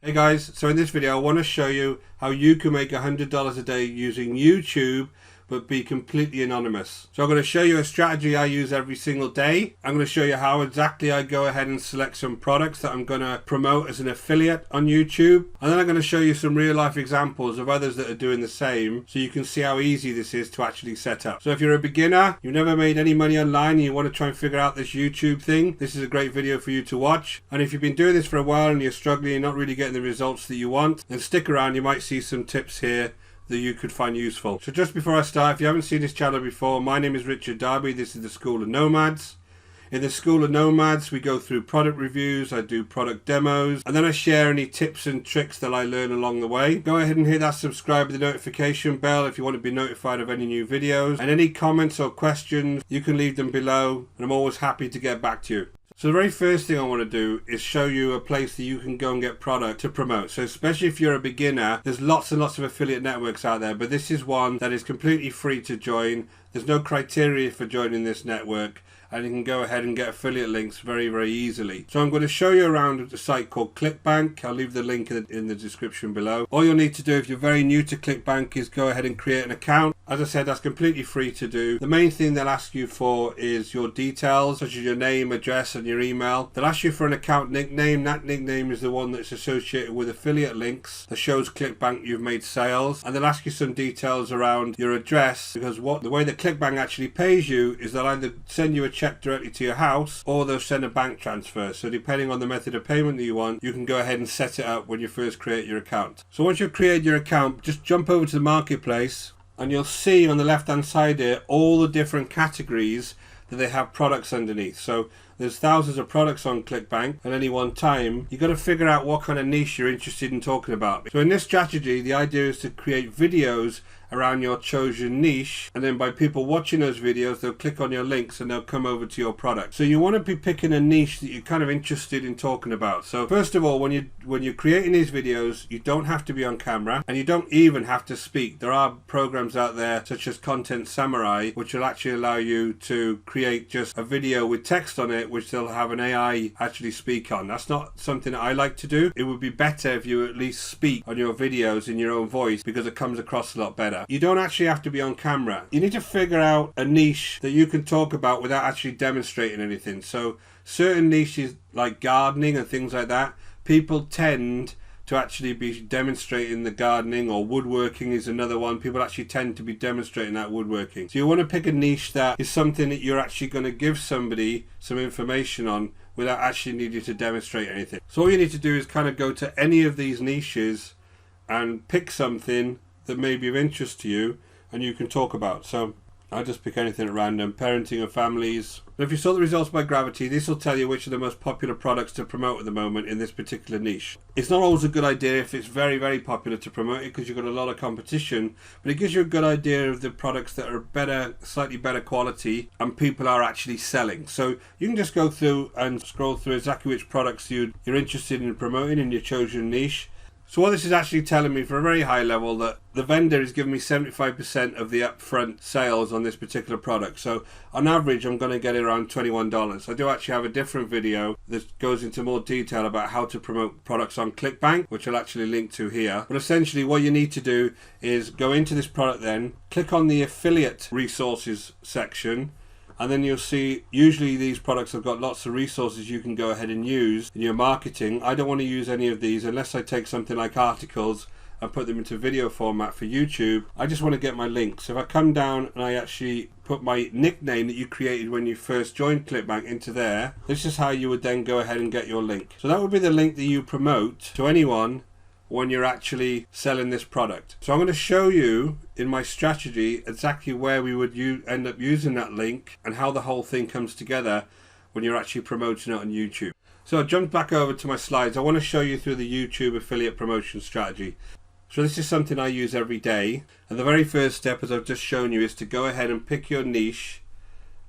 Hey guys, so in this video I want to show you how you can make $100 a day using YouTube but be completely anonymous. So I'm going to show you a strategy I use every single day. I'm going to show you how exactly I go ahead and select some products that I'm going to promote as an affiliate on YouTube. And then I'm going to show you some real life examples of others that are doing the same so you can see how easy this is to actually set up. So if you're a beginner, you've never made any money online and you want to try and figure out this YouTube thing, this is a great video for you to watch. And if you've been doing this for a while and you're struggling, you're not really getting the results that you want, then stick around, you might see some tips here that you could find useful. So just before I start, if you haven't seen this channel before, my name is Richard Darby. This is the School of Nomads. In the School of Nomads, we go through product reviews, I do product demos, and then I share any tips and tricks that I learn along the way. Go ahead and hit that subscribe with the notification bell if you want to be notified of any new videos. And any comments or questions, you can leave them below, and I'm always happy to get back to you. So the very first thing I want to do is show you a place that you can go and get product to promote. So especially if you're a beginner, there's lots and lots of affiliate networks out there, but this is one that is completely free to join. There's no criteria for joining this network, and you can go ahead and get affiliate links very, very easily. So I'm going to show you around a site called ClickBank. I'll leave the link in the description below. All you'll need to do if you're very new to ClickBank is go ahead and create an account. As I said, that's completely free to do. The main thing they'll ask you for is your details, such as your name, address, and your email. They'll ask you for an account nickname. That nickname is the one that's associated with affiliate links that shows ClickBank you've made sales. And they'll ask you some details around your address, because the way that ClickBank actually pays you is they'll either send you a check directly to your house or they'll send a bank transfer. So depending on the method of payment that you want, you can go ahead and set it up when you first create your account. So once you've created your account, just jump over to the marketplace, and you'll see on the left hand side here all the different categories that they have products underneath. So there's thousands of products on ClickBank at any one time. You've got to figure out what kind of niche you're interested in talking about. So in this strategy, the idea is to create videos around your chosen niche, and then by people watching those videos, they'll click on your links and they'll come over to your product. So you want to be picking a niche that you're kind of interested in talking about. So first of all, when you're creating these videos, you don't have to be on camera, and you don't even have to speak. There are programs out there such as Content Samurai, which will actually allow you to create just a video with text on it, which they'll have an AI actually speak on. That's not something that I like to do. It would be better if you at least speak on your videos in your own voice, because it comes across a lot better. You don't actually have to be on camera. You need to figure out a niche that you can talk about without actually demonstrating anything. So certain niches like gardening and things like that, people tend to actually be demonstrating the gardening, or woodworking is another one. People actually tend to be demonstrating that woodworking. So you want to pick a niche that is something that you're actually going to give somebody some information on without actually needing to demonstrate anything. So all you need to do is kind of go to any of these niches and pick something that may be of interest to you and you can talk about. So I'll just pick anything at random. Parenting and families. If you saw the results by gravity, this will tell you which are the most popular products to promote at the moment in this particular niche. It's not always a good idea if it's very, very popular to promote it, because you've got a lot of competition, but it gives you a good idea of the products that are better, slightly better quality, and people are actually selling. So you can just go through and scroll through exactly which products you're interested in promoting in your chosen niche. So what this is actually telling me for a very high level, that the vendor is giving me 75% of the upfront sales on this particular product. So on average, I'm going to get around $21. I do actually have a different video that goes into more detail about how to promote products on ClickBank, which I'll actually link to here. But essentially what you need to do is go into this product, then click on the affiliate resources section, and then you'll see usually these products have got lots of resources you can go ahead and use in your marketing. I don't want to use any of these unless I take something like articles and put them into video format for YouTube. I just want to get my links. If I come down and I actually put my nickname that you created when you first joined ClickBank into there, this is how you would then go ahead and get your link. So that would be the link that you promote to anyone when you're actually selling this product. So I'm going to show you in my strategy exactly where we would end up using that link and how the whole thing comes together when you're actually promoting it on YouTube. So I jumped back over to my slides. I want to show you through the YouTube affiliate promotion strategy. So this is something I use every day, and the very first step, as I've just shown you, is to go ahead and pick your niche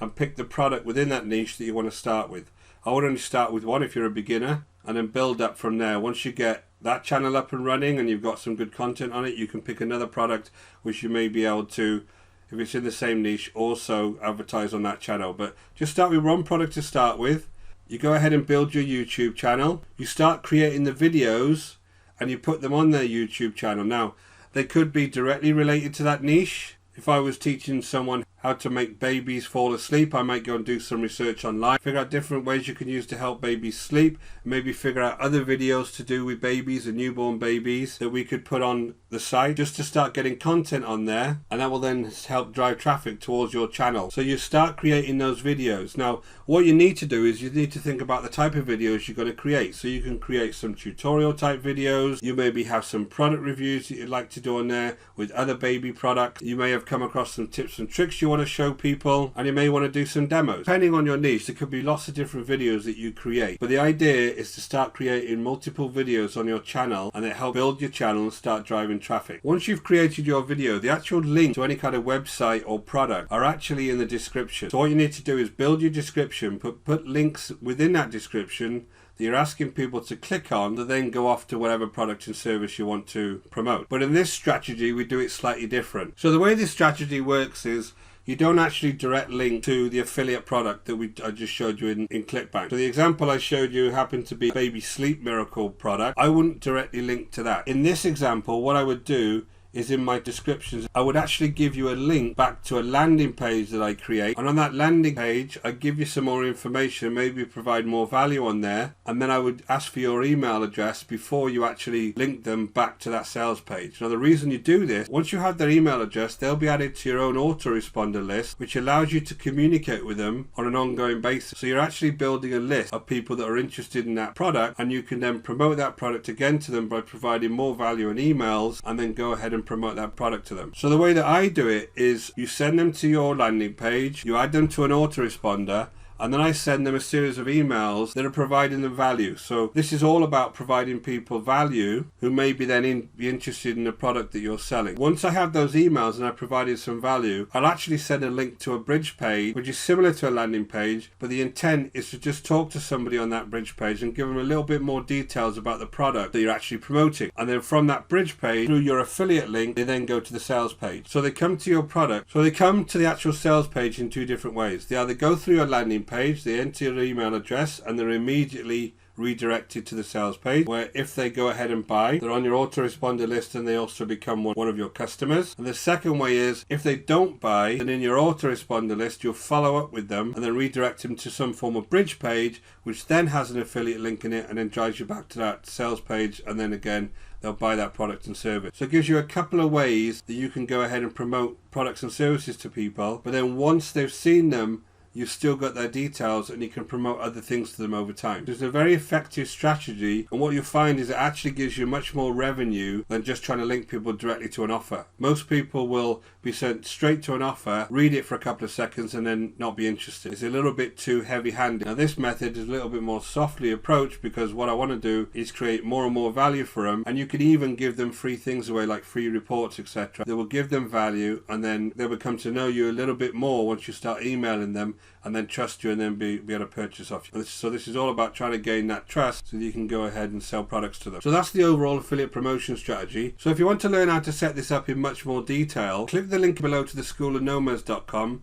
and pick the product within that niche that you want to start with. I would only start with one if you're a beginner, and then build up from there. Once you get that channel up and running and you've got some good content on it, you can pick another product which you may be able to, if it's in the same niche, also advertise on that channel. But just start with one product to start with. You go ahead and build your YouTube channel. You start creating the videos and you put them on their YouTube channel. Now, they could be directly related to that niche. If I was teaching someone how to make babies fall asleep, I might go and do some research online, figure out different ways you can use to help babies sleep, maybe figure out other videos to do with babies and newborn babies that we could put on the site just to start getting content on there, and that will then help drive traffic towards your channel. So you start creating those videos. Now, what you need to do is you need to think about the type of videos you're going to create. So you can create some tutorial type videos. You maybe have some product reviews that you'd like to do on there with other baby products. You may have come across some tips and tricks you want to show people, and you may want to do some demos. Depending on your niche, there could be lots of different videos that you create, but the idea is to start creating multiple videos on your channel, and it helps build your channel and start driving traffic. Once you've created your video, the actual link to any kind of website or product are actually in the description. So what you need to do is build your description, put links within that description that you're asking people to click on to then go off to whatever product and service you want to promote. But in this strategy, we do it slightly different. So the way this strategy works is you don't actually direct link to the affiliate product that I just showed you in ClickBank. So the example I showed you happened to be Baby Sleep Miracle product. I wouldn't directly link to that. In this example, what I would do is in my descriptions, I would actually give you a link back to a landing page that I create. And on that landing page, I give you some more information, maybe provide more value on there. And then I would ask for your email address before you actually link them back to that sales page. Now, the reason you do this, once you have their email address, they'll be added to your own autoresponder list, which allows you to communicate with them on an ongoing basis. So you're actually building a list of people that are interested in that product, and you can then promote that product again to them by providing more value in emails, and then go ahead and promote that product to them. So the way that I do it is you send them to your landing page, you add them to an autoresponder, and then I send them a series of emails that are providing them value. So this is all about providing people value who may be then be interested in the product that you're selling. Once I have those emails and I've provided some value, I'll actually send a link to a bridge page, which is similar to a landing page, but the intent is to just talk to somebody on that bridge page and give them a little bit more details about the product that you're actually promoting. And then from that bridge page, through your affiliate link, they then go to the sales page. So they come to your product. So they come to the actual sales page in two different ways. They either go through your landing page, they enter your email address, and they're immediately redirected to the sales page, where if they go ahead and buy, they're on your autoresponder list and they also become one of your customers. And the second way is if they don't buy, then in your autoresponder list you'll follow up with them and then redirect them to some form of bridge page, which then has an affiliate link in it and then drives you back to that sales page, and then again they'll buy that product and service. So it gives you a couple of ways that you can go ahead and promote products and services to people, but then once they've seen them, you've still got their details and you can promote other things to them over time. It's a very effective strategy, and what you'll find is it actually gives you much more revenue than just trying to link people directly to an offer. Most people will be sent straight to an offer, read it for a couple of seconds and then not be interested. It's a little bit too heavy-handed. Now this method is a little bit more softly approached, because what I want to do is create more and more value for them, and you can even give them free things away like free reports, etc. that will give them value, and then they will come to know you a little bit more once you start emailing them, and then trust you and then be able to purchase off you. So this is all about trying to gain that trust so that you can go ahead and sell products to them. So that's the overall affiliate promotion strategy. So if you want to learn how to set this up in much more detail, click the link below to theschoolofnomads.com,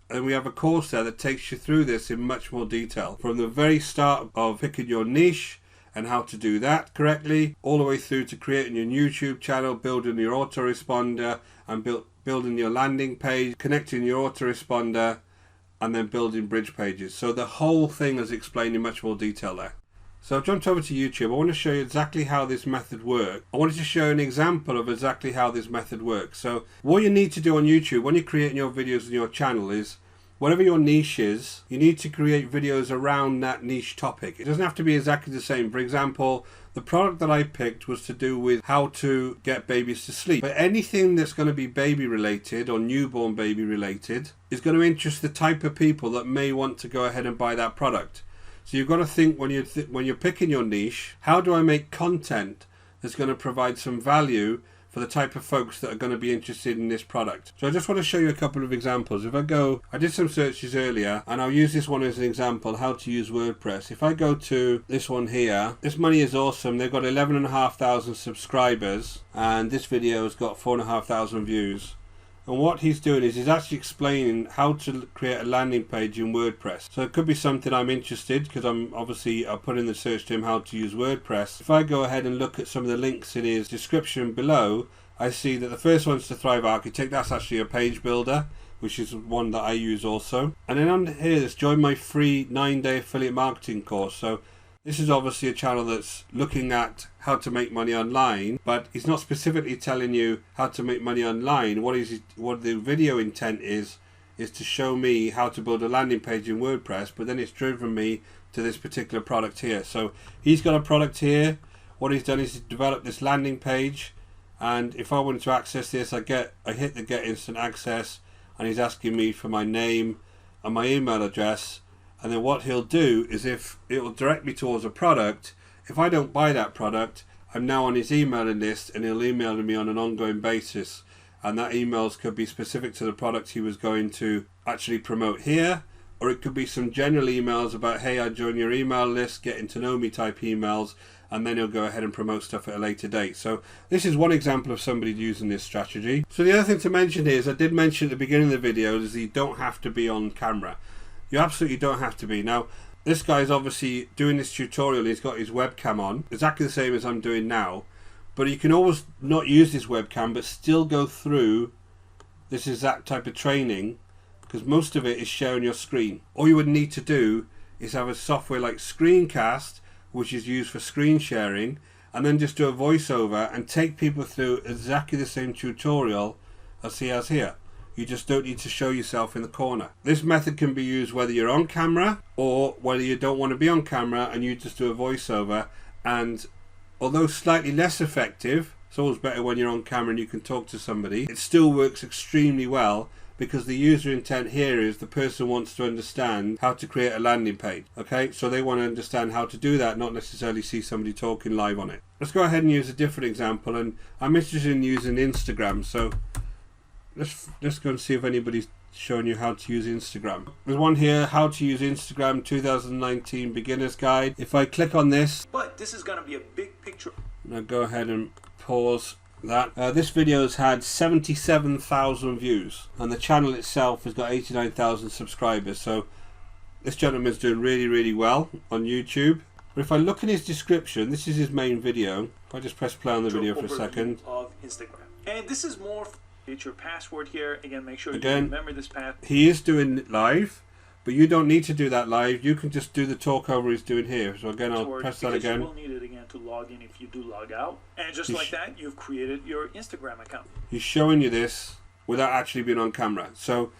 and we have a course there that takes you through this in much more detail, from the very start of picking your niche and how to do that correctly, all the way through to creating your YouTube channel, building your autoresponder, and building your landing page, connecting your autoresponder, and then building bridge pages. So the whole thing is explained in much more detail there. So I've jumped over to YouTube. I want to show you exactly how this method works. I wanted to show an example of exactly how this method works. So what you need to do on YouTube when you're creating your videos on your channel is, whatever your niche is, you need to create videos around that niche topic. It doesn't have to be exactly the same. For example, the product that I picked was to do with how to get babies to sleep. But anything that's going to be baby related or newborn baby related is going to interest the type of people that may want to go ahead and buy that product. So you've got to think when you're picking your niche, how do I make content that's going to provide some value for the type of folks that are going to be interested in this product. So I just want to show you a couple of examples. If I did some searches earlier, and I'll use this one as an example, how to use WordPress. If I go to this one here, This Money Is Awesome, they've got 11,500 subscribers, and this video has got 4,500 views. And what he's doing is he's actually explaining how to create a landing page in WordPress. So it could be something I'm interested, because I'll put in the search term how to use WordPress. If I go ahead and look at some of the links in his description below, I see that the first one's to Thrive Architect. That's actually a page builder, which is one that I use also. And then on here, there's join my free 9-day affiliate marketing course. So this is obviously a channel that's looking at how to make money online, but he's not specifically telling you how to make money online. What the video intent is to show me how to build a landing page in WordPress, but then it's driven me to this particular product here. So he's got a product here. What he's done is he's developed this landing page, and if I wanted to access this, I hit the get instant access, and he's asking me for my name and my email address. And then what he'll do is, if it will direct me towards a product, if I don't buy that product, I'm now on his emailing list, and he'll email me on an ongoing basis. And that emails could be specific to the product he was going to actually promote here, or it could be some general emails about, hey, I joined your email list, getting to know me type emails, and then he'll go ahead and promote stuff at a later date. So this is one example of somebody using this strategy. So the other thing to mention here is, I did mention at the beginning of the video, is you don't have to be on camera. You absolutely don't have to be. Now, this guy's obviously doing this tutorial. He's got his webcam on, exactly the same as I'm doing now. But you can always not use this webcam, but still go through this exact type of training, because most of it is sharing your screen. All you would need to do is have a software like Screencast, which is used for screen sharing, and then just do a voiceover and take people through exactly the same tutorial as he has here. You just don't need to show yourself in the corner. This method can be used whether you're on camera or whether you don't want to be on camera and you just do a voiceover. And although slightly less effective, it's always better when you're on camera and you can talk to somebody, it still works extremely well, because the user intent here is the person wants to understand how to create a landing page. Okay, so they want to understand how to do that, not necessarily see somebody talking live on it. Let's go ahead and use a different example, and I'm interested in using Instagram. So let's go and see if anybody's showing you how to use Instagram. There's one here, how to use Instagram 2019 beginner's guide. If I click on this, but this is going to be a big picture. I'll go ahead and pause that. This video has had 77,000 views, and the channel itself has got 89,000 subscribers. So this gentleman's doing really well on YouTube. But if I look in his description, this is his main video. If I just press play on the video for a second. Of Instagram. And this is more. It's your password here. Again, make sure you remember this path. He is doing it live, but you don't need to do that live. You can just do the talk over he's doing here. So again, I'll press that again. You will need it again to log in if you do log out. And just like that, you've created your Instagram account. He's showing you this without actually being on camera. So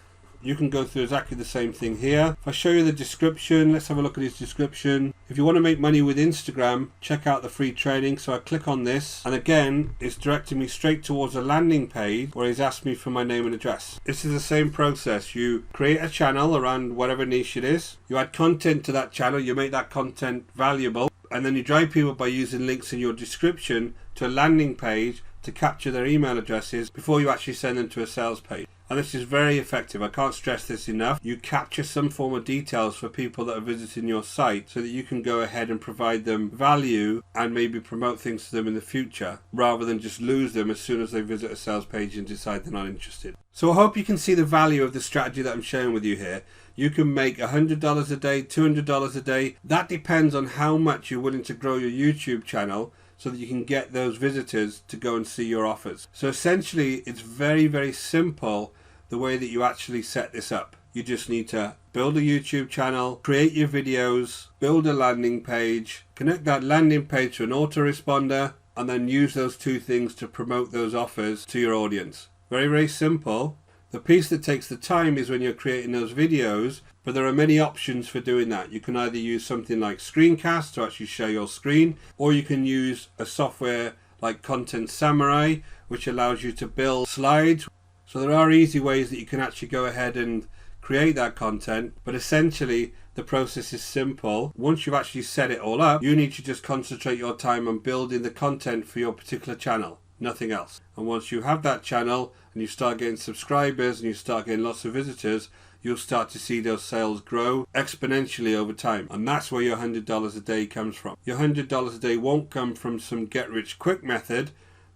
you can go through exactly the same thing here. If I show you the description, let's have a look at his description. If you want to make money with Instagram, check out the free training. So I click on this, and again, it's directing me straight towards a landing page where he's asked me for my name and address. This is the same process. You create a channel around whatever niche it is. You add content to that channel. You make that content valuable, and then you drive people by using links in your description to a landing page to capture their email addresses before you actually send them to a sales page. And this is very effective. I can't stress this enough. You capture some form of details for people that are visiting your site so that you can go ahead and provide them value and maybe promote things to them in the future, rather than just lose them as soon as they visit a sales page and decide they're not interested. So I hope you can see the value of the strategy that I'm sharing with you here. You can make $100 a day, $200 a day. That depends on how much you're willing to grow your YouTube channel, so that you can get those visitors to go and see your offers. So essentially, it's very simple the way that you actually set this up. You just need to build a YouTube channel, create your videos, build a landing page, connect that landing page to an autoresponder, and then use those two things to promote those offers to your audience. Very simple. The piece that takes the time is when you're creating those videos, but there are many options for doing that. You can either use something like Screencast to actually share your screen, or you can use a software like Content Samurai, which allows you to build slides. So there are easy ways that you can actually go ahead and create that content, but essentially the process is simple. Once you've actually set it all up, you need to just concentrate your time on building the content for your particular channel, nothing else. And once you have that channel and you start getting subscribers and you start getting lots of visitors, you'll start to see those sales grow exponentially over time. And that's where your $100 a day comes from. Your $100 a day won't come from some get-rich-quick method.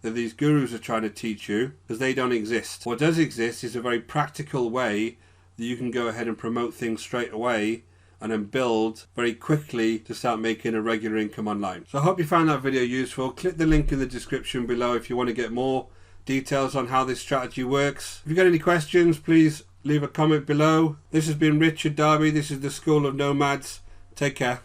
that these gurus are trying to teach you, because they don't exist. What does exist is a very practical way that you can go ahead and promote things straight away and then build very quickly to start making a regular income online. So I hope you found that video useful. Click the link in the description below if you want to get more details on how this strategy works. If you've got any questions, please leave a comment below. This has been Richard Darby. This is the School of Nomads. Take care.